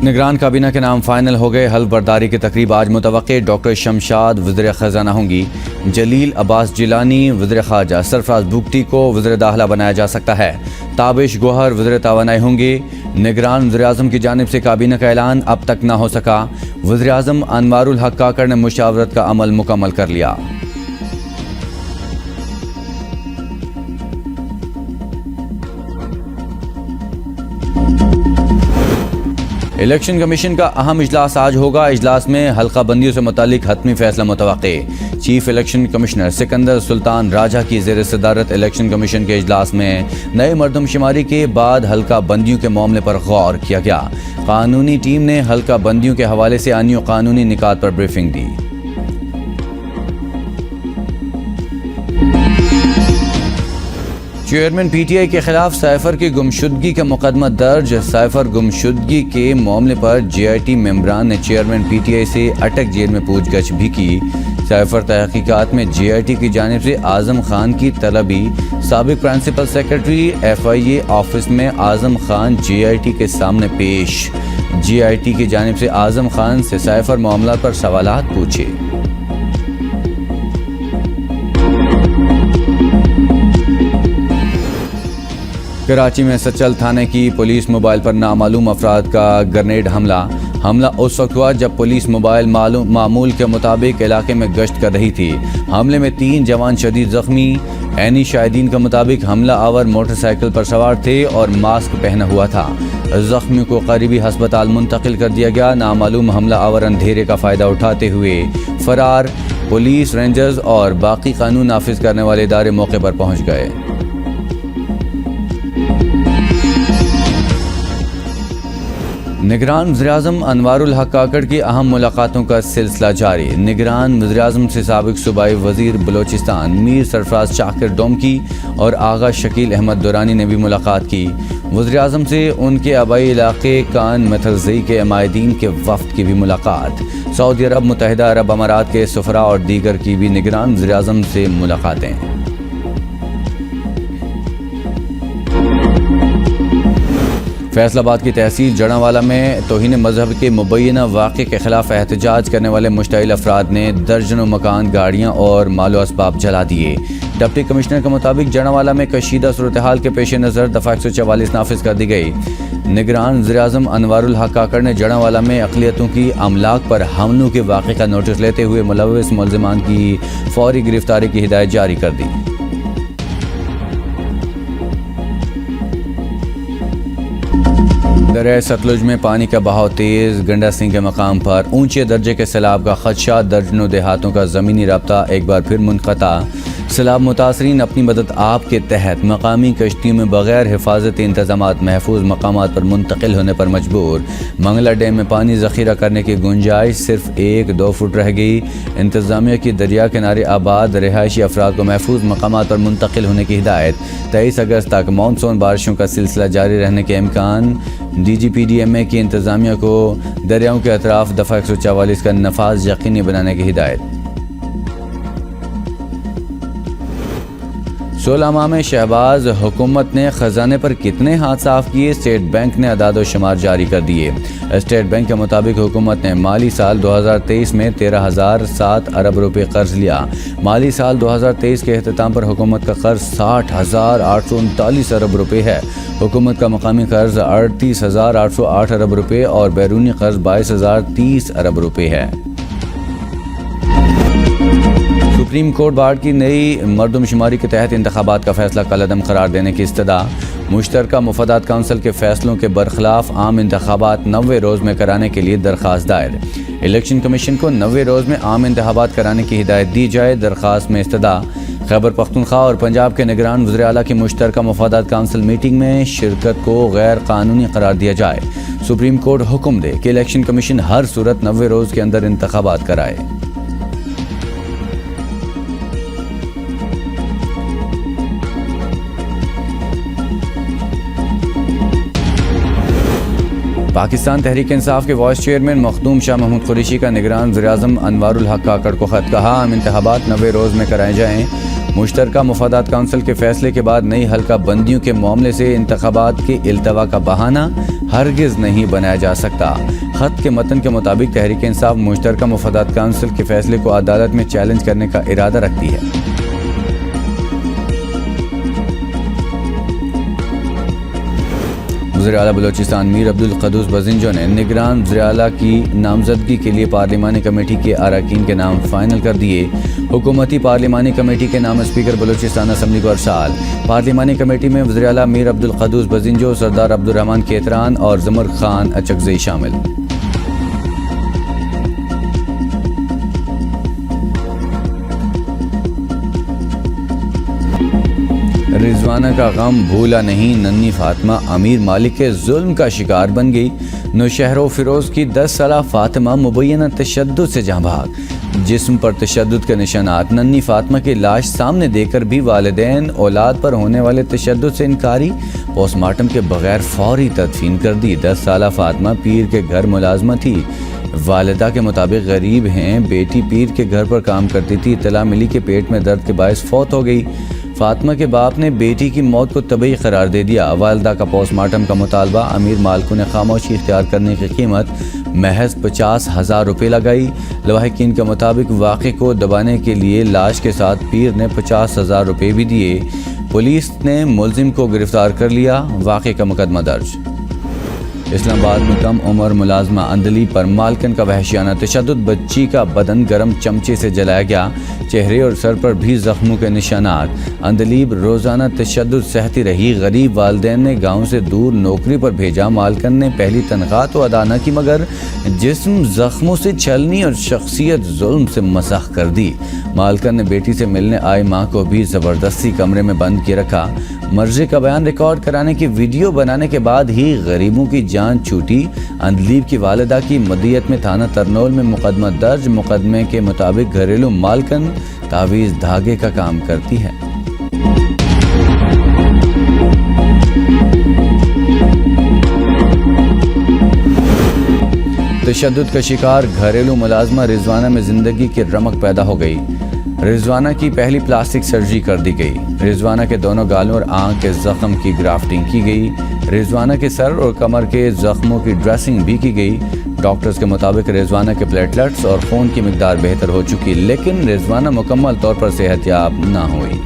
نگران کابینہ کے نام فائنل ہو گئے، حلف برداری کی تقریب آج متوقع۔ ڈاکٹر شمشاد وزیر خزانہ ہوں گی، جلیل عباس جیلانی وزیر خارجہ، سرفراز بگٹی کو وزیر داخلہ بنایا جا سکتا ہے، تابش گوہر وزیر توانائی ہوں گی۔ نگران وزیر اعظم کی جانب سے کابینہ کا اعلان اب تک نہ ہو سکا، وزیر اعظم انوار الحق کاکڑ نے مشاورت کا عمل مکمل کر لیا۔ الیکشن کمیشن کا اہم اجلاس آج ہوگا، اجلاس میں حلقہ بندیوں سے متعلق حتمی فیصلہ متوقع۔ چیف الیکشن کمشنر سکندر سلطان راجہ کی زیر صدارت الیکشن کمیشن کے اجلاس میں نئے مردم شماری کے بعد حلقہ بندیوں کے معاملے پر غور کیا گیا۔ قانونی ٹیم نے حلقہ بندیوں کے حوالے سے آئینی و قانونی نکات پر بریفنگ دی۔ چیئرمین پی ٹی آئی کے خلاف سائفر کی گمشدگی کا مقدمہ درج۔ سائفر گمشدگی کے معاملے پر جے آئی ٹی ممبران نے چیئرمین پی ٹی آئی سے اٹک جیل میں پوچھ گچھ بھی کی۔ سائفر تحقیقات میں جے آئی ٹی کی جانب سے اعظم خان کی طلبی، سابق پرنسپل سیکرٹری ایف آئی اے آفس میں اعظم خان جے آئی ٹی کے سامنے پیش۔ جے آئی ٹی کی جانب سے اعظم خان سے سائفر معاملات پر سوالات پوچھے۔ کراچی میں سچل تھانے کی پولیس موبائل پر نامعلوم افراد کا گرنیڈ حملہ اس وقت ہوا جب پولیس موبائل معمول کے مطابق علاقے میں گشت کر رہی تھی۔ حملے میں 3 جوان شدید زخمی۔ عینی شاہدین کے مطابق حملہ آور موٹر سائیکل پر سوار تھے اور ماسک پہنا ہوا تھا۔ زخمیوں کو قریبی ہسپتال منتقل کر دیا گیا۔ نامعلوم حملہ آور اندھیرے کا فائدہ اٹھاتے ہوئے فرار۔ پولیس، رینجرز اور باقی قانون نافذ کرنے والے ادارے موقع پر پہنچ گئے۔ نگران وزیراعظم انوار الحق کاکڑ کی اہم ملاقاتوں کا سلسلہ جاری۔ نگران وزیراعظم سے سابق صوبائی وزیر بلوچستان میر سرفراز شاکر ڈومکی اور آغا شکیل احمد دورانی نے بھی ملاقات کی۔ وزیراعظم سے ان کے آبائی علاقے کان متھرزئی کے عمائدین کے وفد کی بھی ملاقات۔ سعودی عرب، متحدہ عرب امارات کے سفراء اور دیگر کی بھی نگران وزیراعظم سے ملاقاتیں۔ فیصل آباد کی تحصیل جڑاوالا میں توہین مذہب کے مبینہ واقعے کے خلاف احتجاج کرنے والے مشتعل افراد نے درجنوں مکان، گاڑیاں اور مال و اسباب جلا دیے۔ ڈپٹی کمشنر کے مطابق جڑاوالا میں کشیدہ صورتحال کے پیش نظر دفعہ 144 نافذ کر دی گئی۔ نگران وزیراعظم انوار الحق کاکڑ نے جڑاوالا میں اقلیتوں کی املاک پر حملوں کے واقعے کا نوٹس لیتے ہوئے ملوث ملزمان کی فوری گرفتاری کی ہدایت جاری کر دی۔ دریا ستلج میں پانی کا بہاؤ تیز، گنڈا سنگھ کے مقام پر اونچے درجے کے سیلاب کا خدشہ، درجنوں دیہاتوں کا زمینی رابطہ ایک بار پھر منقطع۔ سیلاب متاثرین اپنی مدد آپ کے تحت مقامی کشتیوں میں بغیر حفاظتی انتظامات محفوظ مقامات پر منتقل ہونے پر مجبور۔ منگلا ڈیم میں پانی ذخیرہ کرنے کی گنجائش صرف 1-2 فٹ رہ گئی۔ انتظامیہ کی دریا کنارے آباد رہائشی افراد کو محفوظ مقامات پر منتقل ہونے کی ہدایت۔ 23 اگست تک مانسون بارشوں کا سلسلہ جاری رہنے کے امکان۔ D G P D M A کی انتظامیہ کو دریاؤں کے اطراف دفعہ 144 کا نفاذ یقینی بنانے کی ہدایت۔ 16 ماہ میں شہباز حکومت نے خزانے پر کتنے ہاتھ صاف کیے؟ اسٹیٹ بینک نے اعداد و شمار جاری کر دیے۔ اسٹیٹ بینک کے مطابق حکومت نے مالی سال 2023 میں 13,007 ارب روپے قرض لیا۔ مالی سال 2023 کے اختتام پر حکومت کا قرض 60,839 ارب روپے ہے۔ حکومت کا مقامی قرض 38,808 ارب روپے اور بیرونی قرض 22,030 ارب روپے ہے۔ سپریم کورٹ بار کی نئی مردم شماری کے تحت انتخابات کا فیصلہ کالعدم قرار دینے کی استدعا۔ مشترکہ مفادات کونسل کے فیصلوں کے برخلاف عام انتخابات 90 روز میں کرانے کے لیے درخواست دائر۔ الیکشن کمیشن کو 90 روز میں عام انتخابات کرانے کی ہدایت دی جائے۔ درخواست میں استدعا: خیبر پختونخوا اور پنجاب کے نگران وزیر اعلیٰ کی مشترکہ مفادات کونسل میٹنگ میں شرکت کو غیر قانونی قرار دیا جائے۔ سپریم کورٹ حکم دے کہ الیکشن کمیشن ہر صورت 90 روز کے اندر انتخابات کرائے۔ پاکستان تحریک انصاف کے وائس چیئرمین مخدوم شاہ محمود قریشی کا نگران وزیراعظم انوار الحق کاکڑ کو خط، کہا ہم انتخابات 90 روز میں کرائے جائیں۔ مشترکہ مفادات کونسل کے فیصلے کے بعد نئی حلقہ بندیوں کے معاملے سے انتخابات کے التوا کا بہانہ ہرگز نہیں بنایا جا سکتا۔ خط کے متن کے مطابق تحریک انصاف مشترکہ مفادات کونسل کے فیصلے کو عدالت میں چیلنج کرنے کا ارادہ رکھتی ہے۔ وزیر اعلیٰ بلوچستان میر عبدالقدوس بزنجو نے نگران وزیر اعلیٰ کی نامزدگی کے لیے پارلیمانی کمیٹی کے اراکین کے نام فائنل کر دیے۔ حکومتی پارلیمانی کمیٹی کے نام اسپیکر بلوچستان اسمبلی کو ارسال۔ پارلیمانی کمیٹی میں وزیر اعلیٰ میر عبدالقدوس بزنجو، سردار عبدالرحمان کیتران اور زمر خان اچکزئی شامل۔ رضوانہ کا غم بھولا نہیں، ننھی فاطمہ امیر مالک کے ظلم کا شکار بن گئی۔ نوشہرہ فیروز کی 10 سالہ فاطمہ مبینہ تشدد سے جاں بحق۔ جسم پر تشدد کے نشانات، ننھی فاطمہ کی لاش سامنے دیکھ کر بھی والدین اولاد پر ہونے والے تشدد سے انکاری، پوسٹ مارٹم کے بغیر فوری تدفین کر دی۔ 10 سالہ فاطمہ پیر کے گھر ملازمہ تھی۔ والدہ کے مطابق غریب ہیں، بیٹی پیر کے گھر پر کام کرتی تھی۔ اطلاع ملی کہ پیٹ میں درد کے باعث فوت ہو گئی۔ فاطمہ کے باپ نے بیٹی کی موت کو طبعی قرار دے دیا۔ والدہ کا پوسٹ مارٹم کا مطالبہ، امیر مالکوں نے خاموشی اختیار کرنے کی قیمت محض 50,000 روپے لگائی۔ لواحقین کے مطابق واقعے کو دبانے کے لیے لاش کے ساتھ پیر نے 50,000 روپے بھی دیے۔ پولیس نے ملزم کو گرفتار کر لیا۔ واقعے کا مقدمہ درج۔ اسلام آباد میں کم عمر ملازمہ اندلیب پر مالکن کا وحشیانہ تشدد، بچی کا بدن گرم چمچے سے جلایا گیا، چہرے اور سر پر بھی زخموں کے نشانات۔ اندلیب روزانہ تشدد سہتی رہی، غریب والدین نے گاؤں سے دور نوکری پر بھیجا۔ مالکن نے پہلی تنخواہ تو ادا نہ کی مگر جسم زخموں سے چھلنی اور شخصیت ظلم سے مسخ کر دی۔ مالکن نے بیٹی سے ملنے آئی ماں کو بھی زبردستی کمرے میں بند کیے رکھا۔ مرضی کا بیان ریکارڈ کرانے کی ویڈیو بنانے کے بعد ہی غریبوں کی جان چھوٹی۔ اندلیب کی والدہ کی مدیت میں تھانہ ترنول میں مقدمہ درج۔ مقدمے کے مطابق گھریلو مالکن تعویذ دھاگے کا کام کرتی ہے۔ تشدد کا شکار گھریلو ملازمہ رضوانہ میں زندگی کی رمق پیدا ہو گئی۔ رضوانہ کی پہلی پلاسٹک سرجری کر دی گئی۔ رضوانہ کے دونوں گالوں اور آنکھ کے زخم کی گرافٹنگ کی گئی۔ رضوانہ کے سر اور کمر کے زخموں کی ڈریسنگ بھی کی گئی۔ ڈاکٹرز کے مطابق رضوانہ کے پلیٹلیٹس اور خون کی مقدار بہتر ہو چکی، لیکن رضوانہ مکمل طور پر صحت یاب نہ ہوئی۔